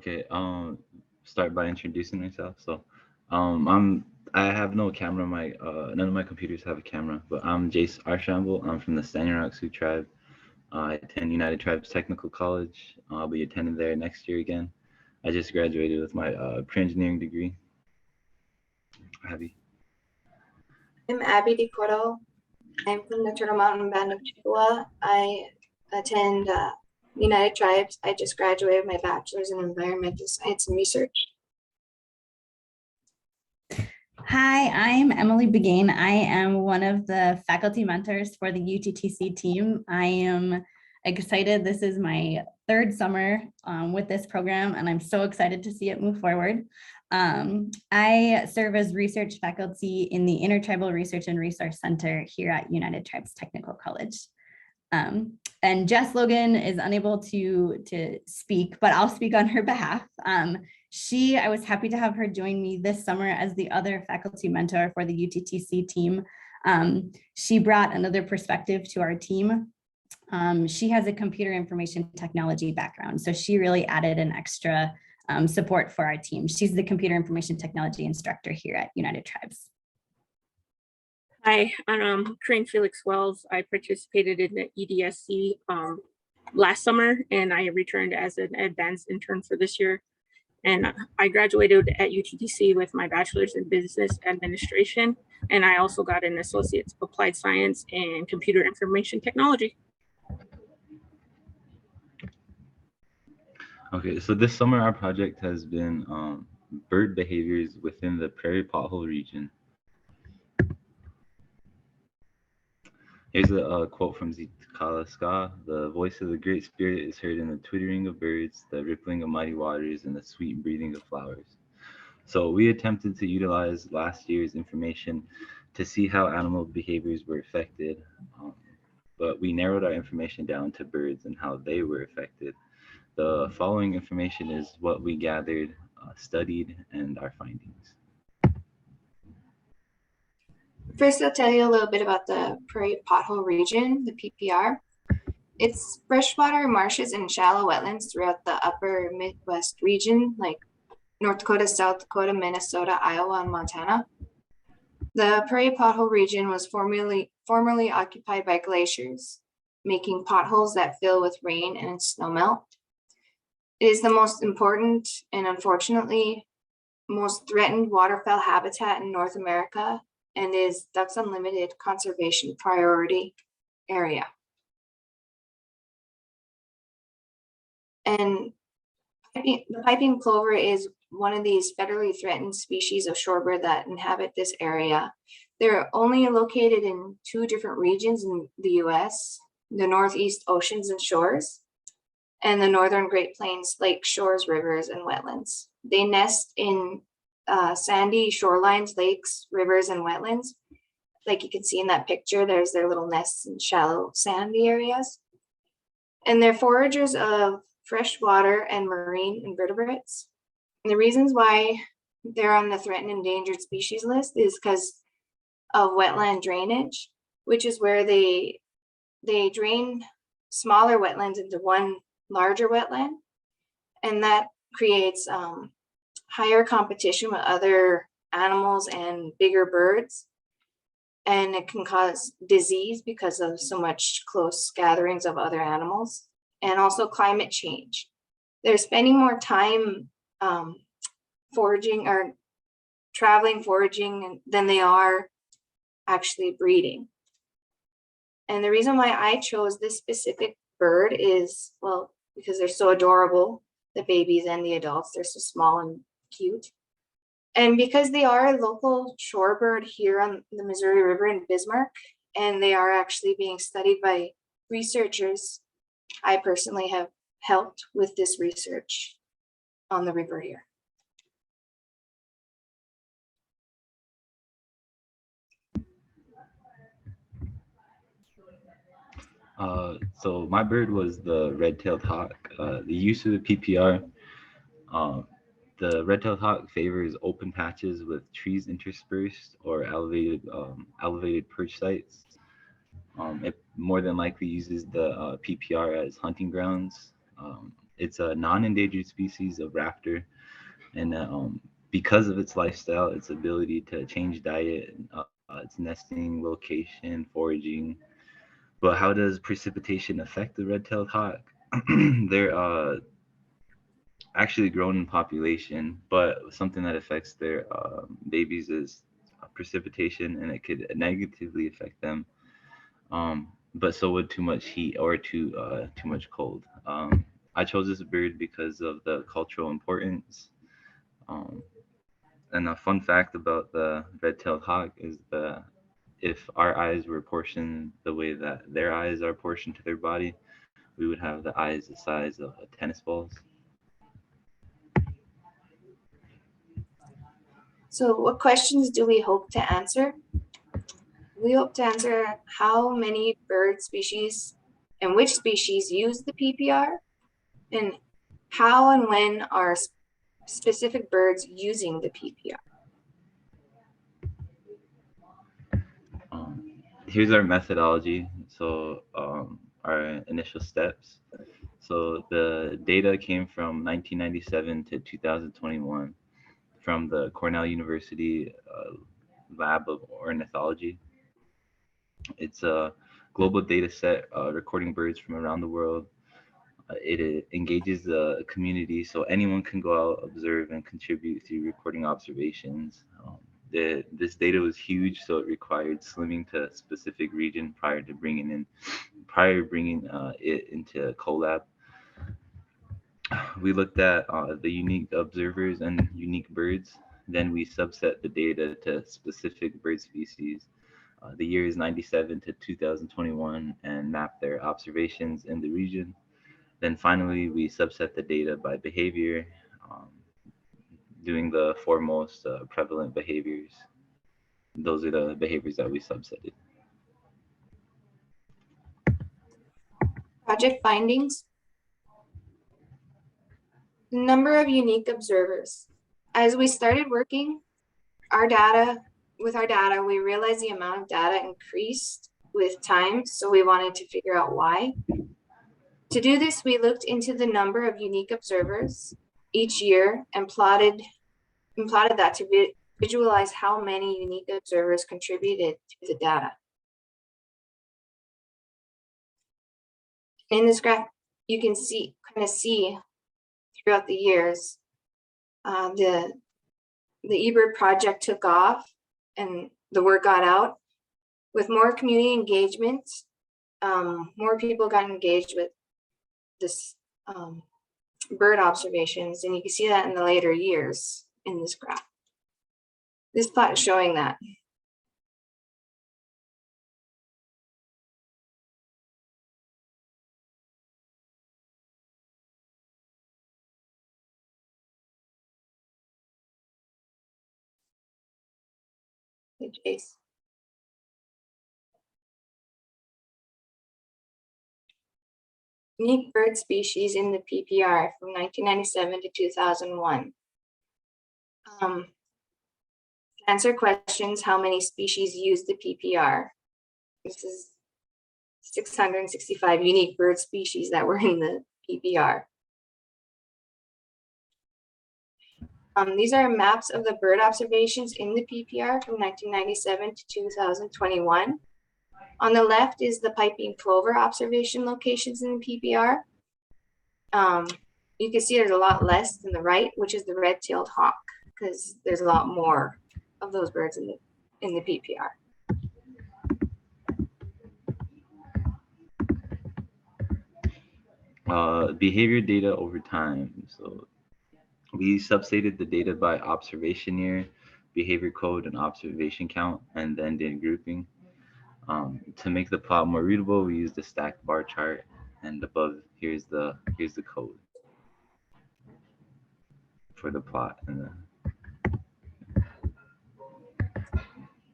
Okay. Start by introducing myself. So, I have no camera. None of my computers have a camera, but I'm Jace Arshamble. I'm from the Standing Rock Sioux tribe. I attend United Tribes Technical College. I'll be attending there next year again. I just graduated with my pre-engineering degree. Abby. I'm Abby DeCoto. I'm from the Turtle Mountain Band of Chippewa. I attend United Tribes. I just graduated my bachelor's in environmental science and research. Hi, I'm Emily Begain. I am one of the faculty mentors for the UTTC team. I am excited. This is my third summer with this program, and I'm so excited to see it move forward. I serve as research faculty in the Intertribal Research and Resource Center here at United Tribes Technical College. And Jess Logan is unable to speak, but I'll speak on her behalf. I was happy to have her join me this summer as the other faculty mentor for the UTTC team. She brought another perspective to our team. She has a computer information technology background, so she really added an extra support for our team. She's the computer information technology instructor here at United Tribes. Hi, I'm Corinne Felix Wells. I participated in the EDSC last summer, and I returned as an advanced intern for this year. And I graduated at UTTC with my bachelor's in business administration, and I also got an associate's applied science and computer information technology. Okay, so this summer our project has been bird behaviors within the Prairie Pothole region. Here's a quote from Zikala Ska. "The voice of the Great Spirit is heard in the twittering of birds, the rippling of mighty waters, and the sweet breathing of flowers." So we attempted to utilize last year's information to see how animal behaviors were affected, but we narrowed our information down to birds and how they were affected. The following information is what we gathered, studied, and our findings. First, I'll tell you a little bit about the Prairie Pothole region, the PPR. It's freshwater marshes and shallow wetlands throughout the upper Midwest region, like North Dakota, South Dakota, Minnesota, Iowa, and Montana. The Prairie Pothole region was formerly occupied by glaciers, making potholes that fill with rain and snowmelt. It is the most important and unfortunately most threatened waterfowl habitat in North America and is Ducks Unlimited conservation priority area. And the piping plover is one of these federally threatened species of shorebird that inhabit this area. They're only located in 2 different regions in the US, the Northeast Oceans and Shores, and the Northern Great Plains, lake shores, rivers, and wetlands. They nest in sandy shorelines, lakes, rivers, and wetlands. Like you can see in that picture, there's their little nests in shallow sandy areas. And they're foragers of freshwater and marine invertebrates. And the reasons why they're on the threatened endangered species list is because of wetland drainage, which is where they drain smaller wetlands into one larger wetland, and that creates higher competition with other animals and bigger birds, and it can cause disease because of so much close gatherings of other animals, and also climate change. They're spending more time foraging or traveling foraging than they are actually breeding. And the reason why I chose this specific bird is, well, because they're so adorable, the babies and the adults, they're so small and cute. And because they are a local shorebird here on the Missouri River in Bismarck, and they are actually being studied by researchers, I personally have helped with this research on the river here. So my bird was the red-tailed hawk. The use of the PPR, the red-tailed hawk favors open patches with trees interspersed or elevated perch sites. It more than likely uses the PPR as hunting grounds. It's a non-endangered species of raptor, and because of its lifestyle, its ability to change diet, its nesting location, foraging. But how does precipitation affect the red-tailed hawk? They're actually grown in population, but something that affects their babies is precipitation, and it could negatively affect them. But so would too much heat or too much cold. I chose this bird because of the cultural importance. Um, and a fun fact about the red-tailed hawk is that if our eyes were portioned the way that their eyes are portioned to their body, we would have the eyes the size of tennis balls. So what questions do we hope to answer? We hope to answer how many bird species and which species use the PPR, and how and when are specific birds using the PPR. Here's our methodology. So our initial steps. So the data came from 1997 to 2021 from the Cornell University Lab of Ornithology. It's a global data set recording birds from around the world. It engages the community so anyone can go out, observe, and contribute through recording observations. This data was huge, so it required slimming to a specific region prior to bringing it into collab. We looked at the unique observers and unique birds. Then we subset the data to specific bird species. The year is 97 to 2021 and mapped their observations in the region. Then finally, we subset the data by behavior, um, doing the four most prevalent behaviors. Those are the behaviors that we subsetted. Project findings. The number of unique observers. As we started working with our data, we realized the amount of data increased with time, so we wanted to figure out why. To do this, we looked into the number of unique observers each year and plotted that to visualize how many unique observers contributed to the data. In this graph, you can see throughout the years, the eBird project took off and the word got out. With more community engagement, more people got engaged with this bird observations, and you can see that in the later years in this graph. This plot is showing that. Hey, Jace. Unique bird species in the PPR from 1997 to 2001. Answer questions, how many species use the PPR? This is 665 unique bird species that were in the PPR. These are maps of the bird observations in the PPR from 1997 to 2021. On the left is the piping plover observation locations in the PPR. You can see there's a lot less than the right, which is the red-tailed hawk, because there's a lot more of those birds in the PPR. Behavior data over time. So we substated the data by observation year, behavior code, and observation count, and then did grouping. To make the plot more readable, we used a stacked bar chart, and above here's the code for the plot.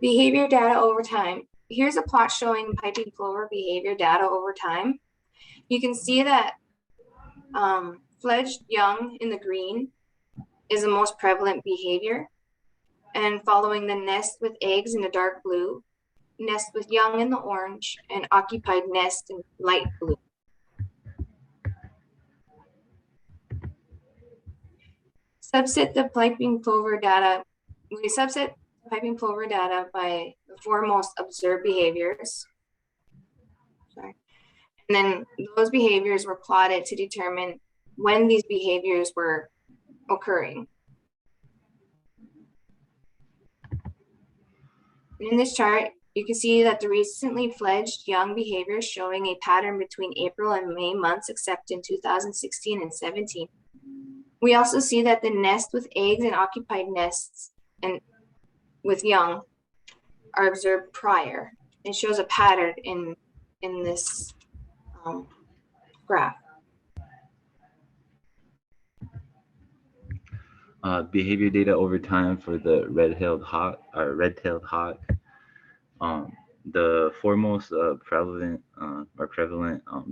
Behavior data over time. Here's a plot showing piping plover behavior data over time. You can see that fledged young in the green is the most prevalent behavior, and following the nest with eggs in the dark blue, nest with young in the orange, and occupied nest in light blue. subset the piping plover data. We subset piping plover data by the four most observed behaviors. Sorry. And then those behaviors were plotted to determine when these behaviors were occurring. In this chart, you can see that the recently fledged young behavior showing a pattern between April and May months, except in 2016 and 17. We also see that the nest with eggs and occupied nests and with young are observed prior. It shows a pattern in this graph. Behavior data over time for the red-tailed hawk. The foremost prevalent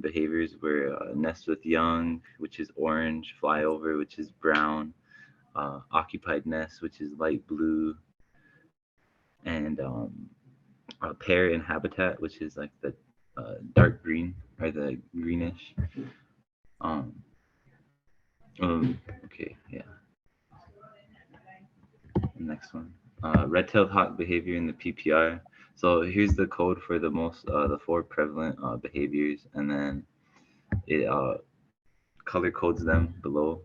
behaviors were nest with young, which is orange, flyover, which is brown, occupied nest, which is light blue, and pair in habitat, which is like the dark green or the greenish. Okay, yeah. Next one. Red-tailed hawk behavior in the PPR. So here's the code for the four prevalent behaviors, and then it color codes them below.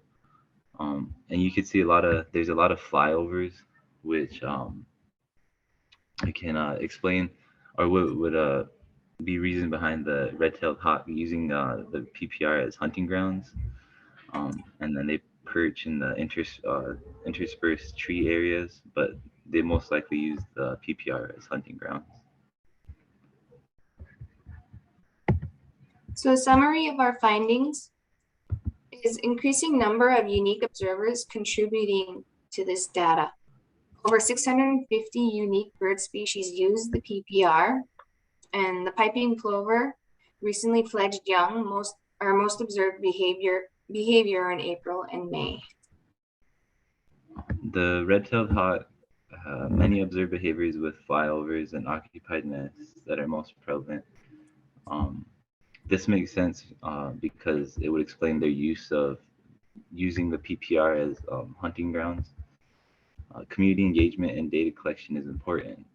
And you can see there's a lot of flyovers, which I can explain, or would be reason behind the red-tailed hawk using the PPR as hunting grounds, and then they perch in the interspersed tree areas, but they most likely use the PPR as hunting grounds. So a summary of our findings is increasing number of unique observers contributing to this data. Over 650 unique bird species use the PPR, and the piping plover, recently fledged young, most observed behavior in April and May. The red-tailed hawk, many observed behaviors with flyovers and occupied nests that are most prevalent. This makes sense because it would explain their use of using the PPR as hunting grounds. Community engagement and data collection is important.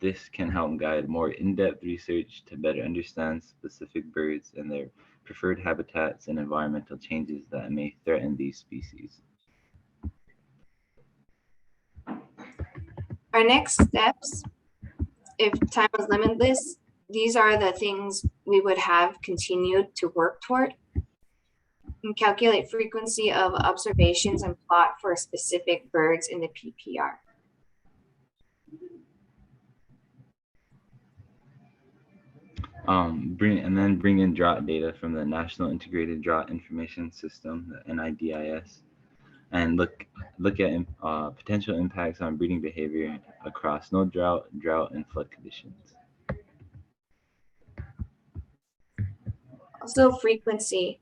This can help guide more in-depth research to better understand specific birds and their preferred habitats and environmental changes that may threaten these species. Our next steps, if time was limitless, these are the things we would have continued to work toward. And calculate frequency of observations and plot for specific birds in the PPR. Bring in drought data from the National Integrated Drought Information System, the NIDIS, and look at potential impacts on breeding behavior across no drought, and flood conditions. Also frequency.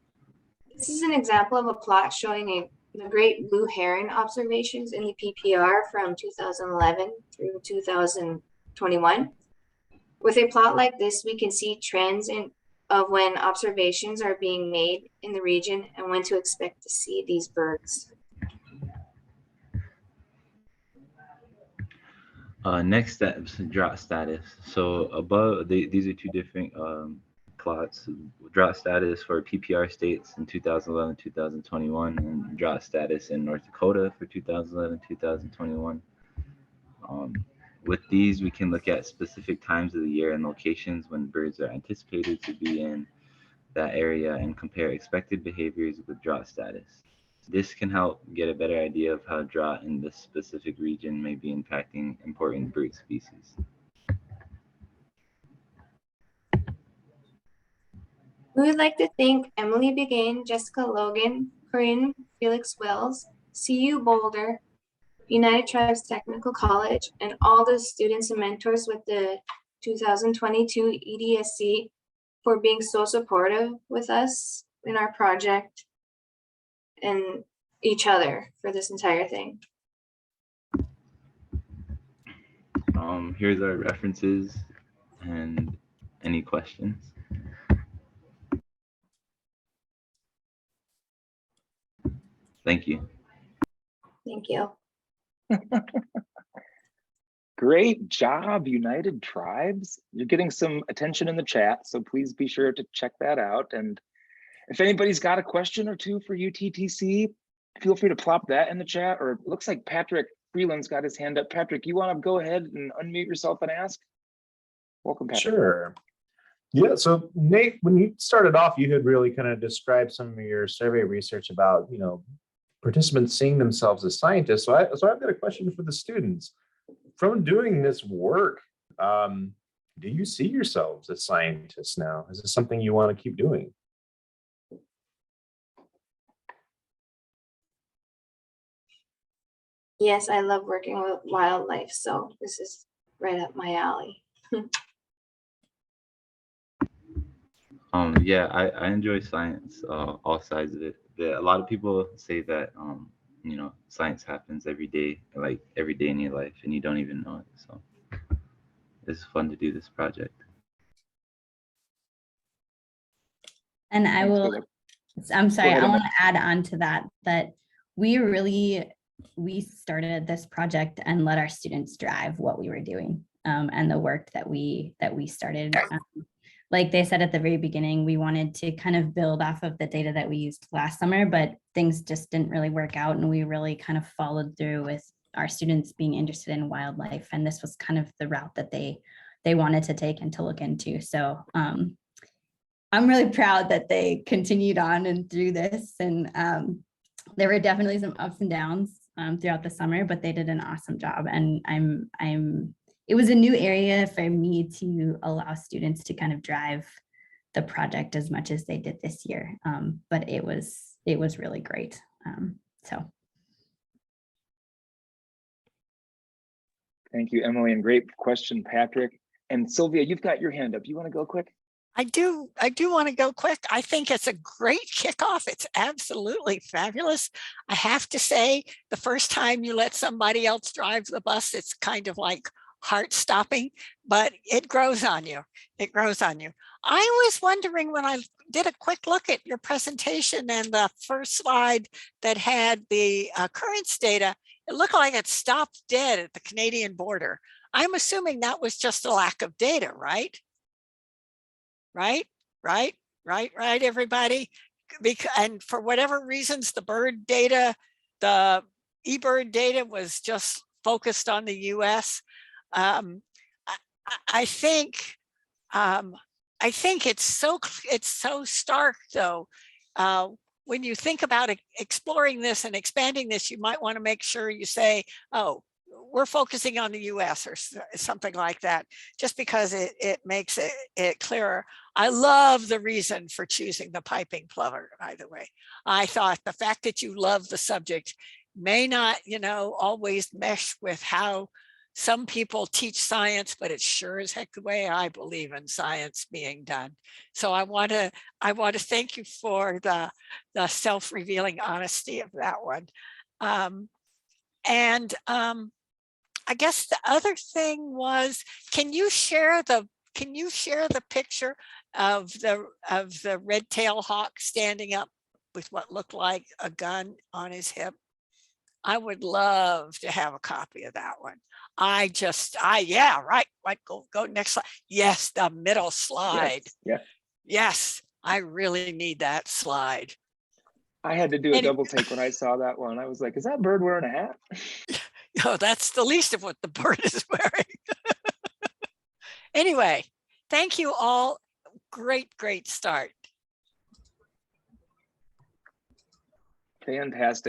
This is an example of a plot showing the great blue heron observations in the PPR from 2011 through 2021. With a plot like this, we can see trends of when observations are being made in the region and when to expect to see these birds. Next steps, drought status. So above, these are two different plots. Drought status for PPR states in 2011, 2021, and drought status in North Dakota for 2011, 2021. With these, we can look at specific times of the year and locations when birds are anticipated to be in that area and compare expected behaviors with drought status. This can help get a better idea of how drought in this specific region may be impacting important bird species. We would like to thank Emily Begane, Jessica Logan, Corinne Felix Wells, CU Boulder, United Tribes Technical College, and all the students and mentors with the 2022 EDSC for being so supportive with us in our project and each other for this entire thing. Here's our references and any questions. Thank you. Thank you. Great job, United Tribes. You're getting some attention in the chat, so please be sure to check that out. And if anybody's got a question or two for UTTC, feel free to plop that in the chat, or it looks like Patrick Freeland's got his hand up. Patrick, you want to go ahead and unmute yourself and ask? Welcome, Patrick. Sure. Yeah, so Nate, when you started off, you had really kind of described some of your survey research about, participants seeing themselves as scientists. So I've got a question for the students. From doing this work, do you see yourselves as scientists now? Is this something you want to keep doing? Yes, I love working with wildlife, so this is right up my alley. Yeah, I enjoy science, all sides of it. A lot of people say that, science happens every day, like every day in your life, and you don't even know it. So it's fun to do this project. And I'm sorry, ahead, I Emma. want to add on to that we started this project and let our students drive what we were doing, and the work that we started. Like they said at the very beginning, we wanted to kind of build off of the data that we used last summer, but things just didn't really work out. And we really kind of followed through with our students being interested in wildlife. And this was kind of the route that they wanted to take and to look into. So I'm really proud that they continued on and through this. And there were definitely some ups and downs throughout the summer, but they did an awesome job. And it was a new area for me to allow students to kind of drive the project as much as they did this year. But it was really great. So. Thank you, Emily, and great question, Patrick. And Sylvia, you've got your hand up. You want to go quick? I do want to go quick. I think it's a great kickoff. It's absolutely fabulous. I have to say, the first time you let somebody else drive the bus, it's kind of like heart stopping, but it grows on you. It grows on you. I was wondering when I did a quick look at your presentation and the first slide that had the occurrence data, it looked like it stopped dead at the Canadian border. I'm assuming that was just a lack of data, right? Right, everybody. And for whatever reasons, the bird data, the eBird data was just focused on the US. I think it's so stark though. When you think about exploring this and expanding this, you might want to make sure you say, oh, we're focusing on the US or something like that, just because it makes it clearer. I love the reason for choosing the piping plover, by the way. I thought the fact that you love the subject may not, always mesh with how some people teach science, but it's sure as heck the way I believe in science being done. So I want to thank you for the self-revealing honesty of that one. I guess the other thing was, can you share the picture of the red-tailed hawk standing up with what looked like a gun on his hip? I would love to have a copy of that one. Yeah, right. Go next slide. Yes, the middle slide. Yes, yeah. Yes, I really need that slide. I had to do a double take when I saw that one. I was like, is that bird wearing a hat? Oh, that's the least of what the bird is wearing. Anyway, thank you all. Great start. Fantastic.